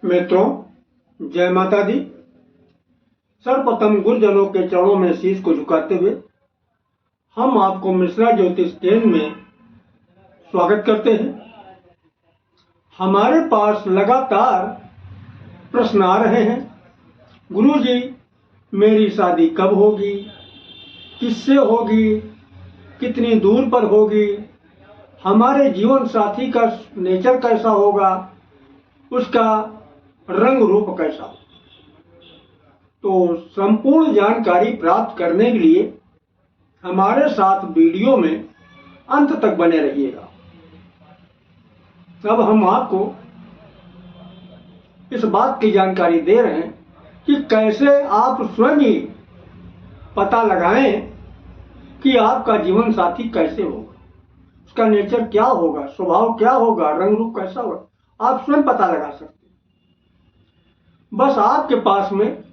मित्रों, जय माता दी। सर्वप्रथम गुरुजनों के चरणों में शीश को झुकाते हुए हम आपको मिश्रा ज्योतिष केंद्र में स्वागत करते हैं। हमारे पास लगातार प्रश्न आ रहे हैं, गुरुजी मेरी शादी कब होगी, किससे होगी, कितनी दूर पर होगी, हमारे जीवन साथी का नेचर कैसा होगा, उसका रंग रूप कैसा हो। तो संपूर्ण जानकारी प्राप्त करने के लिए हमारे साथ वीडियो में अंत तक बने रहिएगा। अब हम आपको इस बात की जानकारी दे रहे हैं कि कैसे आप स्वयं ही पता लगाएं कि आपका जीवन साथी कैसे होगा, उसका नेचर क्या होगा, स्वभाव क्या होगा, रंग रूप कैसा होगा। आप स्वयं पता लगा सकते हैं। बस आपके पास में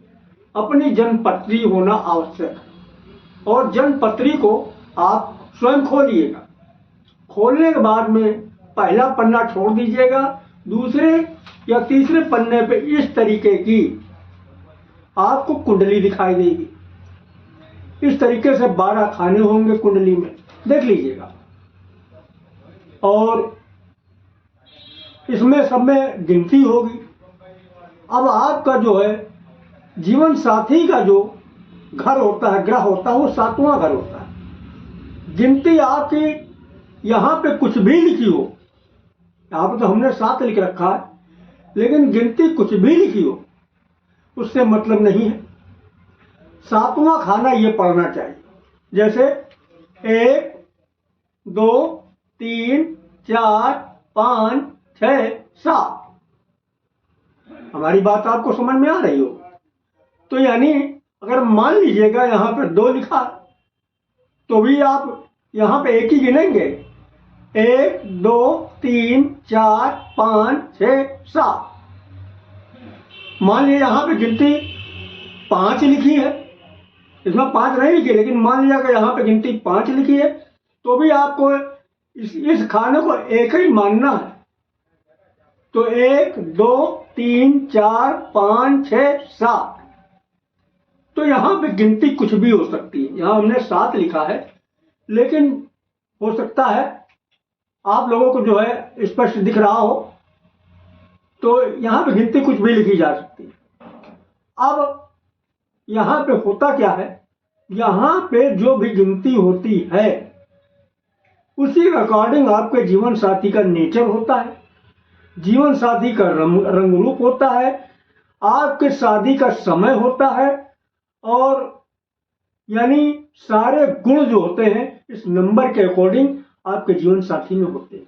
अपनी जन्मपत्री होना आवश्यक है और जन्मपत्री को आप स्वयं खोलिएगा। खोलने के बाद में पहला पन्ना छोड़ दीजिएगा, दूसरे या तीसरे पन्ने पे इस तरीके की आपको कुंडली दिखाई देगी। इस तरीके से 12 खाने होंगे कुंडली में, देख लीजिएगा। और इसमें सब में गिनती होगी। अब आपका जो है जीवन साथी का जो घर होता है, ग्रह होता है, वो 7वां घर होता है। गिनती आपकी यहाँ पे कुछ भी लिखी हो, यहाँ पे तो हमने 7 लिख रखा है, लेकिन गिनती कुछ भी लिखी हो उससे मतलब नहीं है। 7वां खाना ये पढ़ना चाहिए। जैसे 1 2 3 4 5 6 7। हमारी बात आपको समझ में आ रही हो? तो यानी अगर मान लीजिएगा यहाँ पर 2 लिखा तो भी आप यहाँ पे एक ही गिनेंगे। 1 2 3 4 5 6 7। मान लीजिए यहाँ पे गिनती 5 लिखी है, इसमें 5 नहीं लिखी, लेकिन मान लिया कि यहाँ पे गिनती 5 लिखी है, तो भी आपको इस खाने को एक ही मानना है। तो 1 2 3 4 5 6 7। तो यहाँ पे गिनती कुछ भी हो सकती है। यहाँ हमने 7 लिखा है, लेकिन हो सकता है आप लोगों को जो है स्पष्ट दिख रहा हो, तो यहाँ पे गिनती कुछ भी लिखी जा सकती है। अब यहाँ पे होता क्या है, यहाँ पे जो भी गिनती होती है उसी के अकॉर्डिंग आपके जीवन साथी का नेचर होता है, जीवन साथी का रंग रूप होता है, आपके शादी का समय होता है, और यानी सारे गुण जो होते हैं इस नंबर के अकॉर्डिंग आपके जीवन साथी में होते हैं।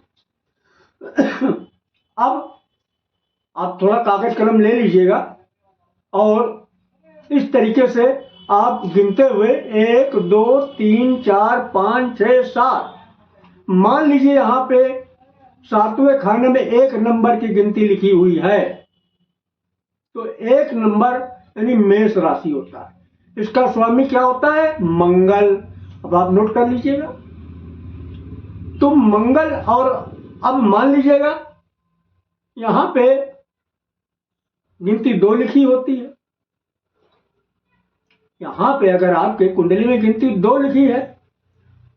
अब आप थोड़ा कागज कलम ले लीजिएगा और इस तरीके से आप गिनते हुए 1 2 3 4 5 6 7। मान लीजिए यहाँ पे 7वें खाने में 1 नंबर की गिनती लिखी हुई है, तो 1 नंबर यानी मेष राशि होता है। इसका स्वामी क्या होता है? मंगल। अब आप नोट कर लीजिएगा। तो मंगल, और अब मान लीजिएगा यहां पे गिनती 2 लिखी होती है। यहां पे अगर आपके कुंडली में गिनती 2 लिखी है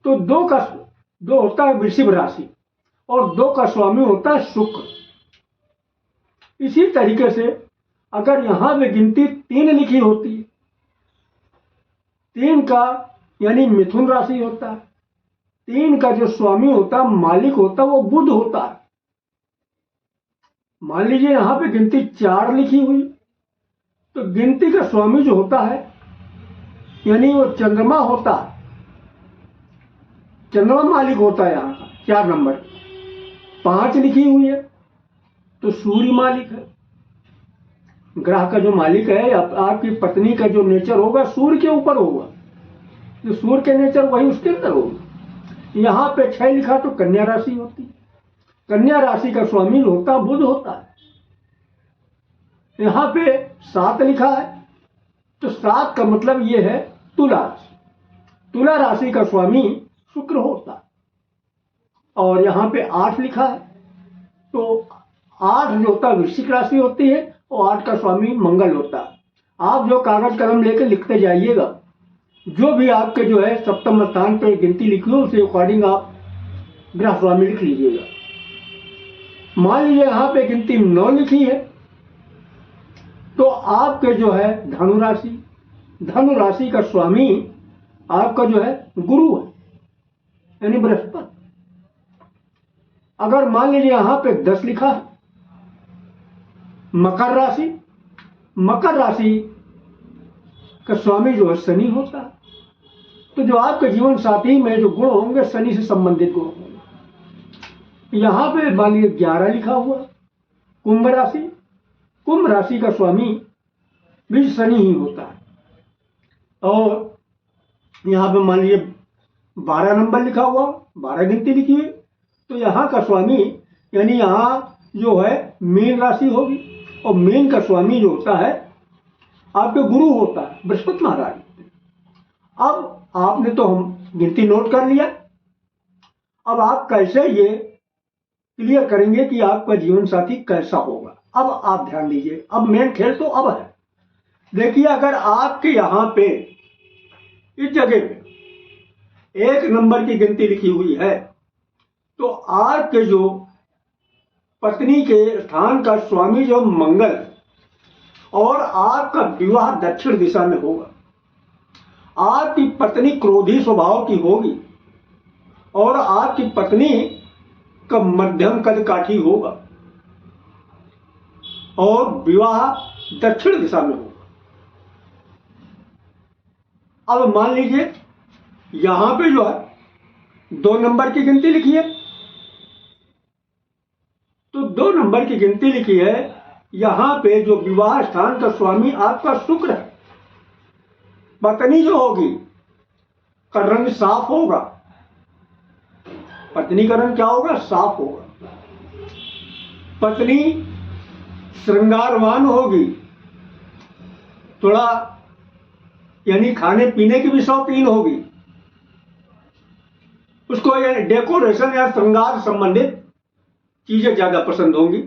तो 2 होता है वृषभ राशि, और 2 का स्वामी होता है शुक्र। इसी तरीके से अगर यहां पे गिनती 3 लिखी होती है, 3 का यानी मिथुन राशि होता है। 3 का जो स्वामी होता है, मालिक होता है, वो बुध होता है। मान लीजिए यहां पे गिनती 4 लिखी हुई, तो गिनती का स्वामी जो होता है यानी वो चंद्रमा होता है। चंद्रमा मालिक होता है यहाँ का 4 नंबर। 5 लिखी हुई है तो सूर्य मालिक है। ग्रह का जो मालिक है, आपकी पत्नी का जो नेचर होगा सूर्य के ऊपर होगा, जो सूर्य के नेचर वही उसके अंदर होगा। यहाँ पे 6 लिखा तो कन्या राशि होती है। कन्या राशि का स्वामी होता बुध होता है। यहाँ पे 7 लिखा है तो 7 का मतलब ये है तुला राशि। तुला राशि का स्वामी शुक्र होता है। और यहाँ पे 8 लिखा है तो 8 जो होता है वृश्चिक राशि होती है और 8 का स्वामी मंगल होता है। आप जो कागज कलम लेकर लिखते जाइएगा, जो भी आपके जो है सप्तम स्थान पे गिनती लिखी हो उसी अकॉर्डिंग आप ग्रह स्वामी लिख लीजिएगा। मान लीजिए यहाँ पे गिनती 9 लिखी है तो आपके जो है धनु राशि का स्वामी आपका जो है गुरु है, यानी बृहस्पति। अगर मान लीजिए यहाँ पे 10 लिखा है, मकर राशि का स्वामी जो है शनि होता है। तो जो आपके जीवन साथी में जो गुण होंगे शनि से संबंधित गुण होंगे। यहाँ पे मान लीजिए 11 लिखा हुआ, कुंभ राशि का स्वामी भी शनि ही होता है। और यहाँ पे मान लीजिए 12 नंबर लिखा हुआ, 12 गिनती लिखी है, तो यहाँ का स्वामी यानी यहाँ जो है मीन राशि होगी और मीन का स्वामी जो होता है आपके गुरु होता है, बृहस्पति महाराज। अब आपने तो हम गिनती नोट कर लिया, अब आप कैसे ये क्लियर करेंगे कि आपका जीवन साथी कैसा होगा। अब आप ध्यान दीजिए, अब मेन खेल तो अब है। देखिए, अगर आपके यहाँ पे इस जगह पे 1 नंबर की गिनती लिखी हुई है तो आपके जो पत्नी के स्थान का स्वामी जो मंगल और आपका विवाह दक्षिण दिशा में होगा। आपकी पत्नी क्रोधी स्वभाव की होगी और आपकी पत्नी का मध्यम कद काठी होगा और विवाह दक्षिण दिशा में होगा। अब मान लीजिए यहां पे जो है 2 नंबर की गिनती लिखी है, तो 2 नंबर की गिनती लिखी है, यहां पे जो विवाह स्थान का स्वामी आपका शुक्र है। पत्नी जो होगी का रंग साफ होगा, पत्नी का रंग क्या होगा? साफ होगा। पत्नी श्रृंगारवान होगी, थोड़ा यानी खाने पीने की भी शौकीन होगी, उसको यानी डेकोरेशन या श्रृंगार संबंधित चीजें ज्यादा पसंद होंगी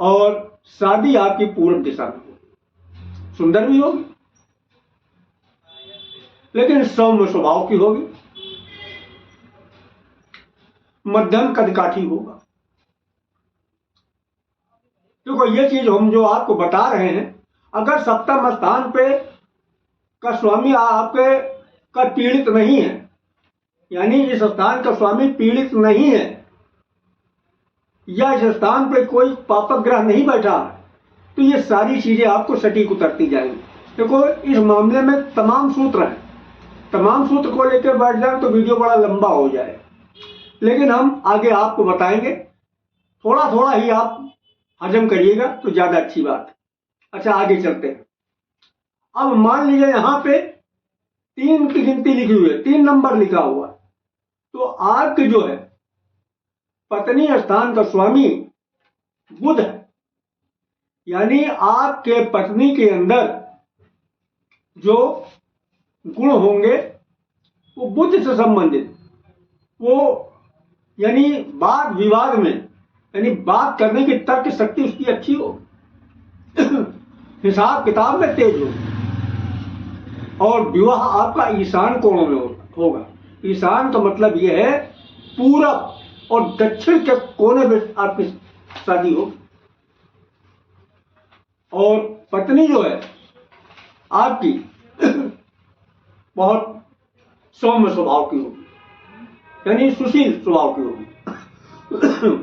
और शादी आपकी पूर्व दिशा में होगी। सुंदर भी होगी लेकिन सौम्य स्वभाव की होगी, मध्यम कदकाठी होगा। देखो, ये चीज हम जो आपको बता रहे हैं, अगर सप्तम स्थान पे का स्वामी आपके का पीड़ित नहीं है, यानी इस स्थान का स्वामी पीड़ित नहीं है या इस स्थान पे कोई पापक ग्रह नहीं बैठा, तो ये सारी चीजें आपको सटीक उतरती जाएंगी। देखो, इस मामले में तमाम सूत्र हैं, तमाम सूत्र को लेकर बैठ जाए तो वीडियो बड़ा लंबा हो जाए, लेकिन हम आगे आपको बताएंगे। थोड़ा थोड़ा ही आप हजम करिएगा तो ज्यादा अच्छी बात है। अच्छा, आगे चलते हैं। अब मान लीजिए यहाँ पे 3 की गिनती लिखी हुई है, 3 नंबर लिखा हुआ, तो आपके जो है पत्नी स्थान का स्वामी बुध है, यानी आपके पत्नी के अंदर जो गुण होंगे वो बुद्ध से संबंधित, वो यानी वाद विवाद में यानी बात करने की तर्क शक्ति उसकी अच्छी हो, हिसाब किताब में तेज हो, और विवाह आपका ईशान कोणों में होगा। ईशान का मतलब यह है पूरब और दक्षिण के कोने में आपकी शादी होगी। और पत्नी जो है आपकी बहुत सौम्य स्वभाव की होगी, यानी सुशील स्वभाव की होगी।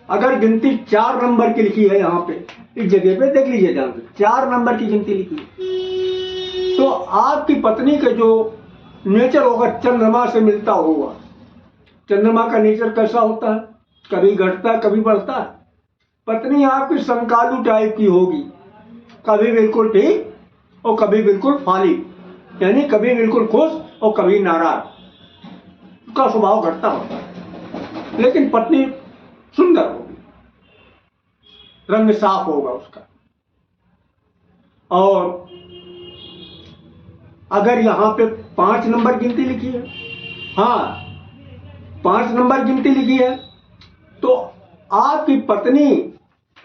अगर गिनती 4 नंबर की लिखी है, यहाँ पे इस जगह पे देख लीजिए ध्यान से, 4 नंबर की गिनती लिखी है, तो आपकी पत्नी का जो नेचर होगा चंद्रमा से मिलता होगा। चंद्रमा का नेचर कैसा होता है? कभी घटता है, कभी बढ़ता है। पत्नी आपकी संकालू टाइप की होगी, कभी बिल्कुल ठीक और कभी बिल्कुल फाली, यानी कभी बिल्कुल खुश और कभी नाराज, उसका स्वभाव घटता होता है। लेकिन पत्नी सुंदर होगी, रंग साफ होगा उसका। और अगर यहां पे 5 नंबर गिनती लिखी है, हाँ 5 नंबर गिनती लिखी है, तो आपकी पत्नी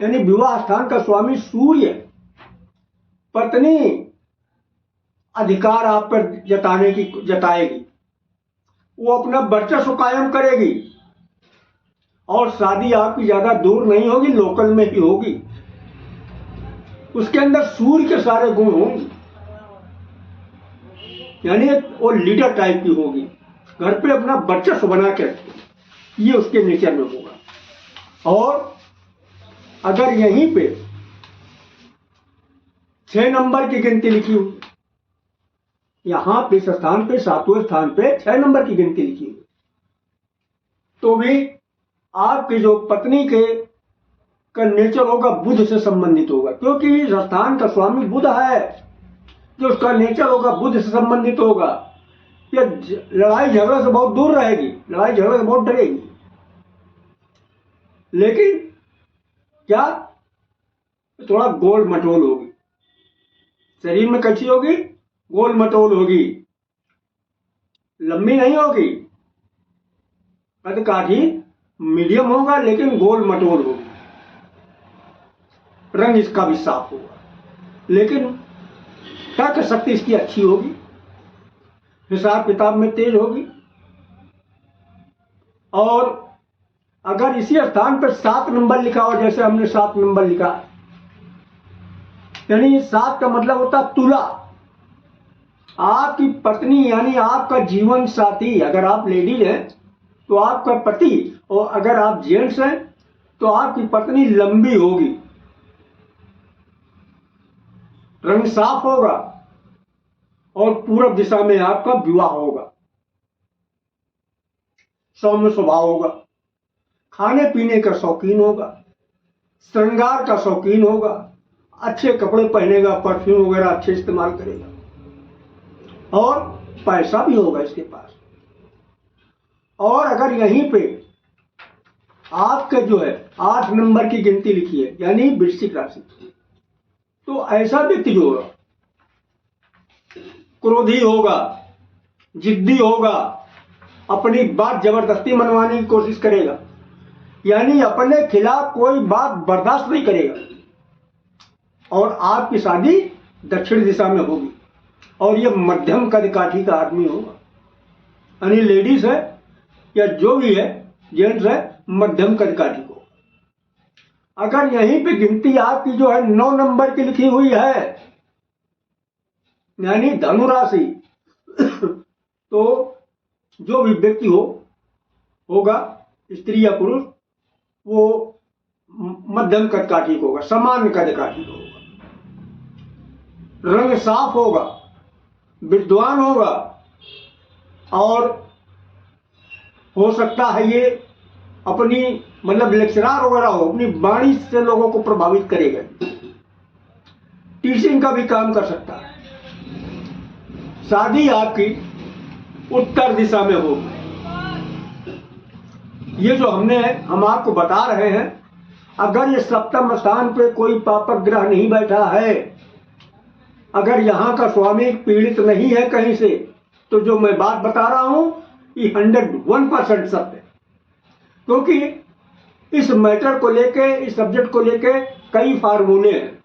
यानी विवाह स्थान का स्वामी सूर्य पत्नी अधिकार आप पर जताएगी, वो अपना वर्चस्व कायम करेगी और शादी आपकी ज्यादा दूर नहीं होगी, लोकल में ही होगी। उसके अंदर सूर्य के सारे गुण होंगे, यानी वो लीडर टाइप की होगी, घर पे अपना वर्चस्व बना के रखेगी, ये उसके नेचर में होगा। और अगर यहीं पे 6 नंबर की गिनती लिखी हुई, यहां पे इस स्थान पे 7वें स्थान पे 6 नंबर की गिनती लिखी हुई, तो भी आपकी जो पत्नी के का नेचर होगा बुध से संबंधित होगा, क्योंकि इस स्थान का स्वामी बुध है, जो उसका नेचर होगा बुध से संबंधित होगा। ये लड़ाई झगड़ा से बहुत दूर रहेगी, लड़ाई झगड़ा से बहुत डरेगी, लेकिन क्या थोड़ा गोल मटोल होगी, शरीर में कैसी होगी, गोल मटोल होगी, लंबी नहीं होगी, कद काठी मीडियम होगा लेकिन गोल मटोल होगी। रंग इसका भी साफ होगा, लेकिन तर्क शक्ति इसकी अच्छी होगी, हिसाब किताब में तेज होगी। और अगर इसी स्थान पर 7 नंबर लिखा हो, जैसे हमने 7 नंबर लिखा, यानी 7 का मतलब होता है तुला। आपकी पत्नी यानी आपका जीवन साथी, अगर आप लेडीज हैं तो आपका पति, और अगर आप जेंट्स हैं तो आपकी पत्नी लंबी होगी, रंग साफ होगा और पूरब दिशा में आपका विवाह होगा, सौम्य स्वभाव होगा, खाने पीने का शौकीन होगा, श्रृंगार का शौकीन होगा, अच्छे कपड़े पहनेगा, परफ्यूम वगैरह अच्छे इस्तेमाल करेगा, और पैसा भी होगा इसके पास। और अगर यहीं पे आपके जो है 8 नंबर की गिनती लिखी है, यानी वृश्चिक राशि, तो ऐसा व्यक्ति जो होगा क्रोधी होगा, जिद्दी होगा, अपनी बात जबरदस्ती मनवाने की कोशिश करेगा, यानी अपने खिलाफ कोई बात बर्दाश्त नहीं करेगा। और आपकी शादी दक्षिण दिशा में होगी, और ये मध्यम कद काठी का आदमी होगा, यानी लेडीज है या जो भी है, जेंट्स है, मध्यम कद काठी को। अगर यहीं पे गिनती आपकी जो है 9 नंबर की लिखी हुई है, यानी धनु राशि, तो जो भी व्यक्ति होगा, स्त्री या पुरुष, वो मध्यम कद काठी को होगा, सामान्य कद काठी को होगा, रंग साफ होगा, विद्वान होगा, और हो सकता है ये अपनी मतलब लेक्चरार वगैरह हो, अपनी वाणी से लोगों को प्रभावित करेगा, टीचिंग का भी काम कर सकता है। शादी आपकी उत्तर दिशा में होगी। ये जो हम आपको बता रहे हैं, अगर ये सप्तम स्थान पे कोई पापक ग्रह नहीं बैठा है, अगर यहाँ का स्वामी पीड़ित नहीं है कहीं से, तो जो मैं बात बता रहा हूं ये 101% सत्य है। क्योंकि इस मैटर को लेके, इस सब्जेक्ट को लेके कई फार्मूले हैं,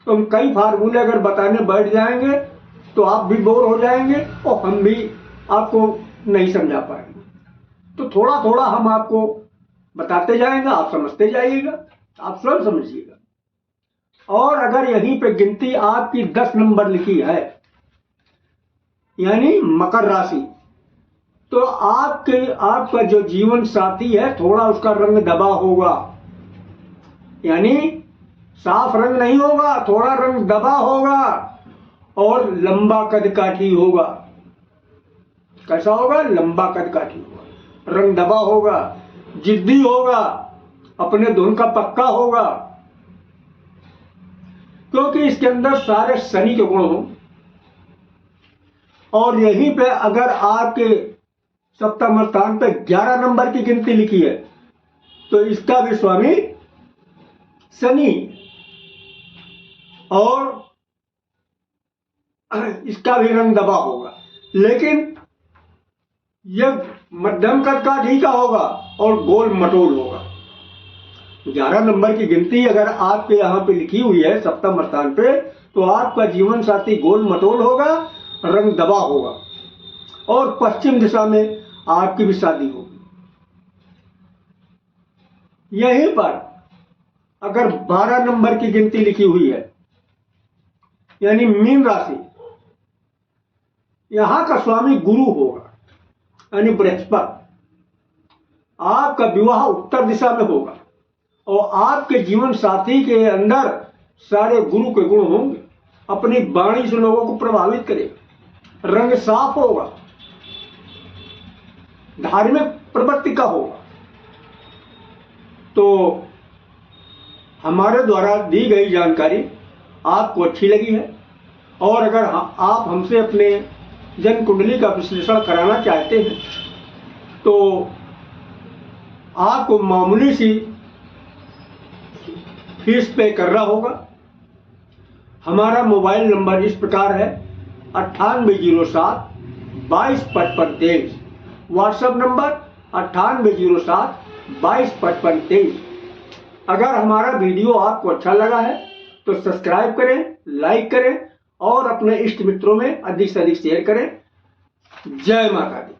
तो हम कई फार्मूले अगर बताने बैठ जाएंगे तो आप भी बोर हो जाएंगे और हम भी आपको नहीं समझा पाएंगे। तो थोड़ा थोड़ा हम आपको बताते जाएंगे, आप समझते जाइएगा, आप स्वयं समझिएगा। और अगर यहीं पे गिनती आपकी 10 नंबर लिखी है, यानी मकर राशि, तो आपका जो जीवन साथी है थोड़ा उसका रंग दबा होगा, यानी साफ रंग नहीं होगा, थोड़ा रंग दबा होगा और लंबा कदकाठी होगा। कैसा होगा? लंबा कदकाठी होगा, रंग दबा होगा, जिद्दी होगा, अपने धुन का पक्का होगा, क्योंकि इसके अंदर सारे शनि के गुण हो। और यहीं पे अगर आपके सप्तम स्थान पे 11 नंबर की गिनती लिखी है, तो इसका भी स्वामी शनि, और इसका भी रंग दबा होगा, लेकिन यह मध्यम कद का ढीका होगा और गोल मटोल होगा। 11 नंबर की गिनती अगर आपके यहाँ पे लिखी हुई है सप्तम स्थान पे, तो आपका जीवन साथी गोल मटोल होगा, रंग दबा होगा और पश्चिम दिशा में आपकी भी शादी होगी। यहीं पर अगर 12 नंबर की गिनती लिखी हुई है, यानी मीन राशि, यहां का स्वामी गुरु होगा यानी बृहस्पति। आपका विवाह उत्तर दिशा में होगा और आपके जीवन साथी के अंदर सारे गुरु के गुण होंगे। अपनी वाणी से लोगों को प्रभावित करेगा, रंग साफ होगा, धार्मिक प्रवृत्ति का होगा। तो हमारे द्वारा दी गई जानकारी आपको अच्छी लगी है और अगर आप हमसे अपने जन्म कुंडली का विश्लेषण कराना चाहते हैं तो आपको मामूली सी फीस पे करना होगा। हमारा मोबाइल नंबर इस प्रकार है 9807-225523। WhatsApp number 9807-225523। अगर हमारा वीडियो आपको अच्छा लगा है तो सब्सक्राइब करें, लाइक करें और अपने इष्ट मित्रों में अधिक से अधिक शेयर करें। जय माता दी।